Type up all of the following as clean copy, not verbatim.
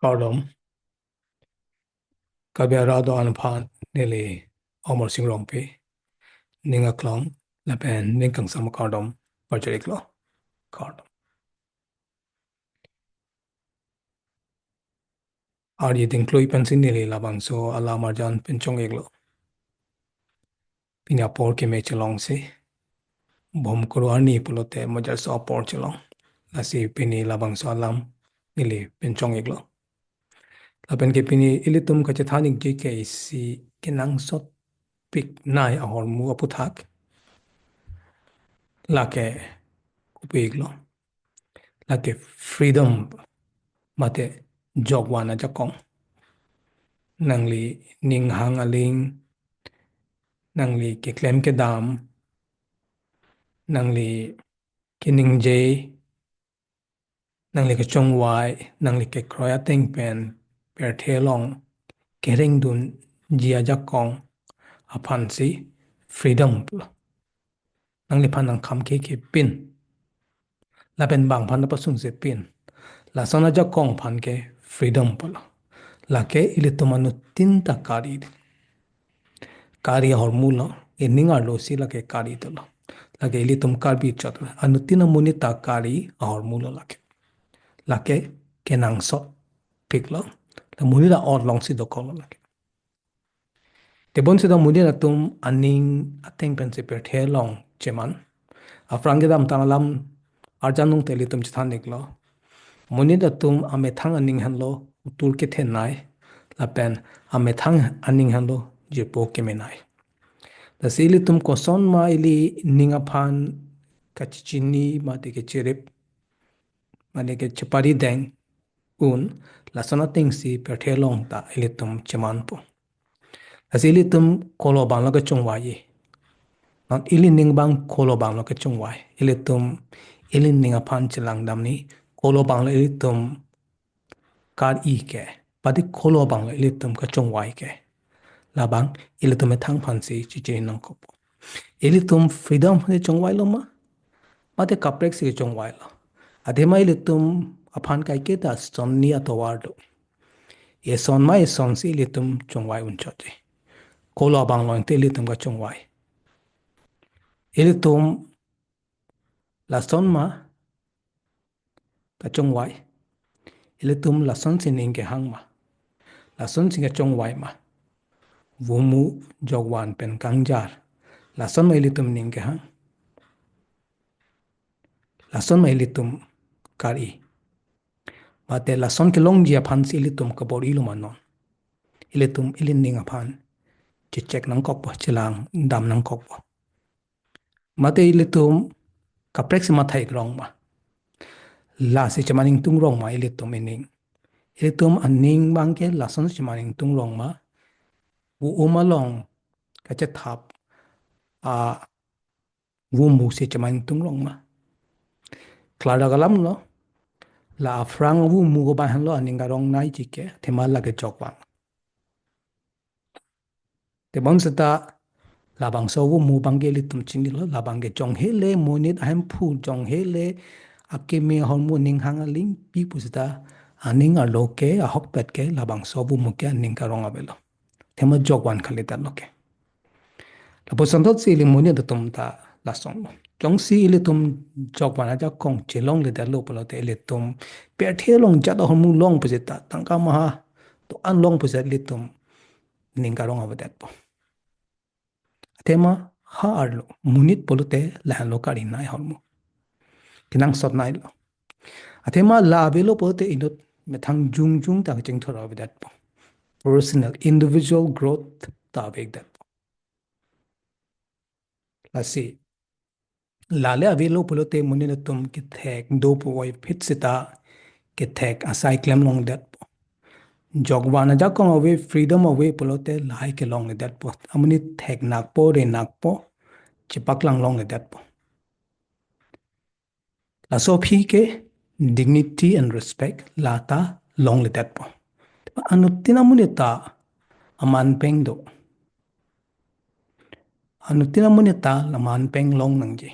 Cardom, Caberado Anpan, Nelly, Omor Singrompi, Ninga Clong, Lapan, Ninkang Sam Cardom, Pajariclo, Cardom. Are you include Pensinili Labang so Alamarjan Pinchong Eglo? Pinapor ke Mechalong si, Bom Kuruani Pulote, Majar so Porchelong, Lasi Pini Labang so Alam, Nili Pinchong Eglo. Lapan ke Pini Ilitum Kachathanik JK si Kinang Sot Pik Nai ahor mu aputhak, Lake Upiglo, Lake Freedom mate jogwana jakong nangli ning hang aling nangli ke klem ke dam nangli ke ning je nangli ke chong wai nangli ke kroya ting pen per the long ke ring dun jia jakong apan si freedom nangli panang kham ke pin la pen bang pan pa sung se pin la sona jakong pan ke freedom pala la ke ilitumanu tinta kari hormulo e ninga lo sila ke kari to lo lage ili tum karbi chot anutina munita kari hormulo lake kenang so piklo la munida or long si do kolo lake te bon se da munida tum aning ateng pen se per the long cheman afrange dam tanalam arjanung teli tum chithan niklo munida tum ame thang aning han lo utul ke the nai la pen ame thang aning han lo je po ke menai da sili tum koson ma ili ninga phan kachichini ma de ke cherep ma de ke chapari deng un la sona ting si per the long ta ili tum chaman po da sili tum kolo bang la ka chung wa ye not ili ning bang kolo bang la ka chung wa ili tum ili ninga phan chilang dam ni kolo bang la ili tum kar I ke pati kolo bang la ili tum ka chung wa ke la bang ili tum thang phan si chi chi nang ko ili tum freedom he chong wai lo ma mate kaprek se chong wai lo adema ili tum aphan kai ke ta son ni atowar do ye son mai son si ili tum chong wai un chote kolo bang lo te ili tum ka chong wai ili tum la son ma ka chong wai ili tum la son sin ing ke hang ma la son sin ka chong wai ma vumu jogwan pen kangjar la son ma ili tum ning ke hang la son ma ili tum kari mate la son ke long jia phan si ili tum ka bor ilu manon ili tum ili ninga phan chi check nang kok bo chilang dam nang kok bo mate ili tum ka prex ma thai grong ma la se chamaning tung rong ma ili tum ining ili tum aning bang ke la son chamaning tung rong ma u umalong ka che thap a wu mu se chamaning tung rong ma klara galam lo la frang wu mu go ba han lo aning ga rong nai chi ke thema la ke chok wang te bon sata labang so wu mu bang ge li tum ching lo labang ge chong he le monit ahem phu chong he le ake me hon mu ning hang a ling pi pu sata aning a lo ke a hok pet ke labang so wu mu ke ning ka rong a belo thema jok wan khali ta lo ke la po santot si li monit da tum ta la song lo chong si li tum jok wan a ja kong che long le da lo po lo te li tum pe the long ja da hon mu long pu sata tang ka ma to an long pu sata li tum ning ka rong a ba dat po tema ha arlo munit polute lahan lo kari nai hormo kinang sot nai lo atema la belo pote inot methang jung jung ta ching thora with that personal individual growth ta bek that la si la le avelo polote munina tum ki thek do po wai fit sita ki thek asai klem long that jogwana jakong away freedom away polote lai ke long that po amuni thek nak po re nak po chipak lang long that po la so phi ke dignity and respect la ta long le that po anu tinamunita aman peng do anu tinamunita laman peng long nang ji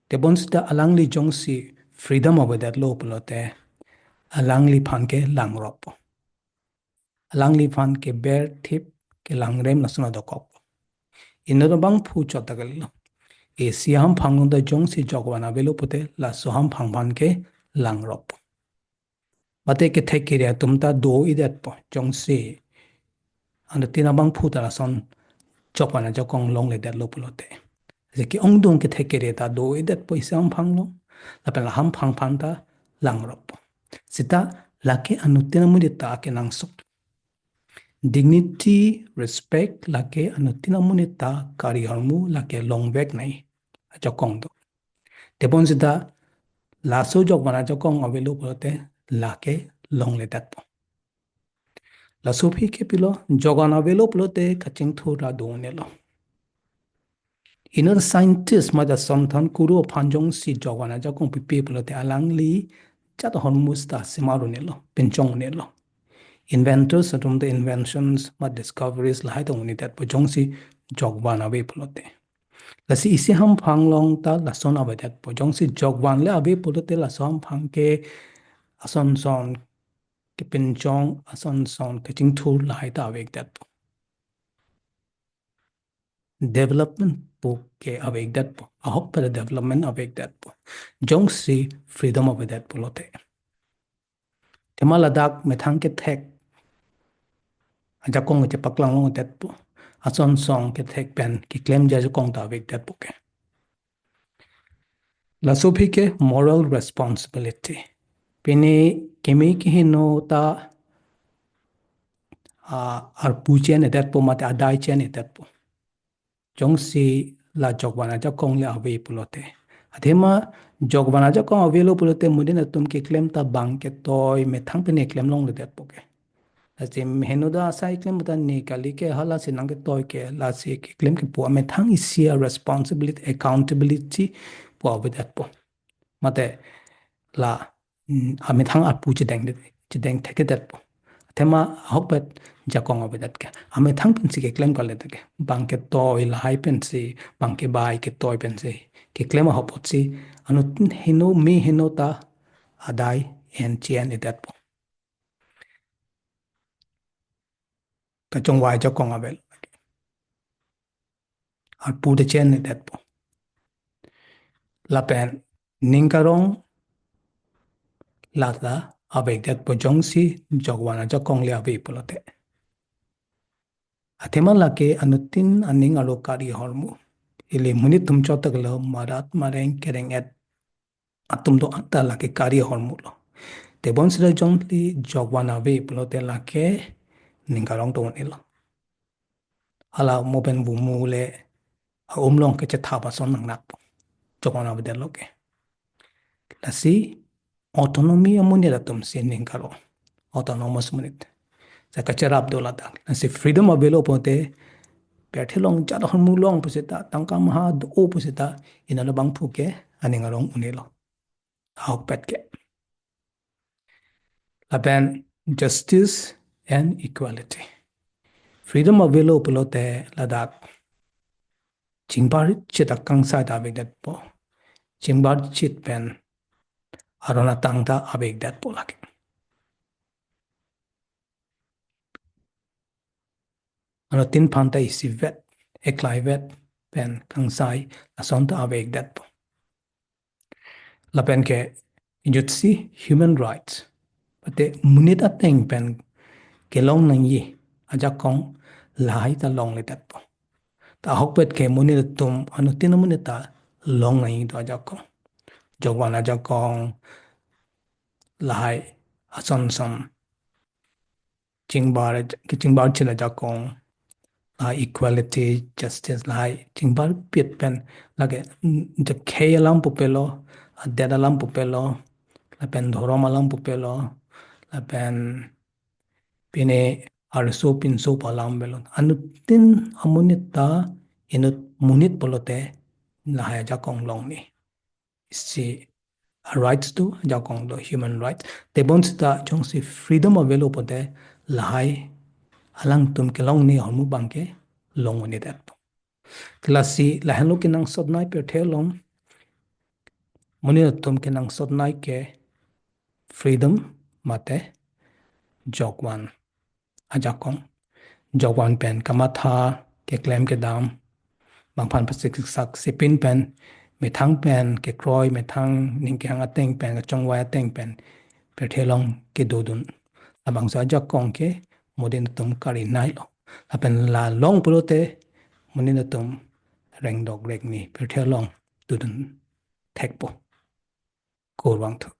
te bon sta alang li jong si freedom of that lo polote alang li phan ke lang rop alang li phan ke ber thip ke lang rem la suna dokok ino do bang phu chot tagal e siam phang da jong si jogwana velo pote la soham phang phan ke lang rop mate ke thek ke ria tumta do idet po jong si anda tina bang phu ta la son chokwana jokong long le det lo pulote je ki ong dong ke thek ke ria ta do idet po siam phang lo la pe la ham phang phan ta lang rop sita lake anutina mudita ke nang sok dignity respect lake anutina munita kari harmu lake long back nai jokong do tebon sita la so jok bana jokong avelu pote lake long le dat po la so phi ke pilo jogana velo plote kaching thura do ne lo inner scientist ma da som than kuro phanjong si jogana jokong pi pe plote alang li chat hormu sta simaru ne lo penchong ne lo inventors atum the inventions ma discoveries la haidong ni that pojong si jogban ave plote la si isi ham phang long ta la son ave that pojong si jogban le ave plote la som phang ke ason son ke pinchong ason son ke ching thur la haita ave that development po ke ave that po a hop per development ave that po jong si freedom ave that plote temala dak methang ke thek jakong che paklang long that po ason song ke thek pen ki claim ja jakong ta ave that po ke la sophie ke moral responsibility pini kemi ki hino ta ar puchen edat po mate adai chen edat po jong si la jogwana ja kong le ave pulote adema jogwana ja kong ave lo pulote mudin tum ke claim ta bang ke toy me thang pe ne claim long le dat po ke asim heno da sai claim ta ne kali ke hala se nang ke toy ke la se ke claim ke po me thang is a responsibility accountability po ave dat po mate là ame thang apu chi deng theke dat po tema hokpet jakong obe dat ke ame thang pen si ke claim kale ta ke bang ke toy la hai pen si bang ke bai ke toy pen si ke claim hopot si anu hino me hino ta adai en chien e dat po ka chong wai jakong obe ar pu de chen e dat po la pen ninkarong la ta abe dat po jong si jogwana jakong le abe polote Atema lake anutin aning alokari hormu. Ile munit tum chota galo marat mareng kereng et atum do ata lake kari hormu lo. Te bon sira jongli jogwana ve pulo te lake ningarong to nilo. Ala moben bu mule a umlong ke che thaba son nang nak po. Jogwana ve de loke. Lasi autonomy amuni da tum sin ningaro. Autonomous munit. Sa kacharap do la tak. Lasi freedom avelo pote Perthi long chat hon mu long pusita tangka maha o pusita inano bang phuke ani ngarong unilo hok petke laban justice and equality freedom of velo pelote ladak chingbar chita kangsa da beg dat po chingbar chit pen arona tangta abeg dat po lake ano tin phanta isi vet eklai vet pen kangsai asonta abeg dat po laban ke jutsi human rights pate munit ateng pen ke long nang yi aja kong lai ta long le tat po ta hok pet ke muni tum anu tin muni ta long nang yi to aja kong jogwan aja kong lai ason som jingbar ke jingbar chila aja kong equality justice lai jingbar piet pen lage de ke alam pu pelo de alam pu pelo la pen dhorom alam pu pelo la pen pine arso pinso palam belon anutin amunita inut munit polote lahaya jakong long ni si rights to jakong do human rights te bons ta jong si freedom avelo pote lahai alang tum ke long ni hamu bangke long ni dat klasi lahano ke nang sot nai per thelom muni tum ke nang sot nai ke freedom mate jokwan ajakong jokwan pen kamatha ke klem ke dam bang phan pasik sak sipin pen me thang pen ke kroi me thang ning ke hang ateng pen ka chong wa ateng pen per thelong ke dodun abang sa jakong ke modin tum kari nai lo apen la long pulote monin tum reng dog rek ni per thelong tudun thekpo korwang thu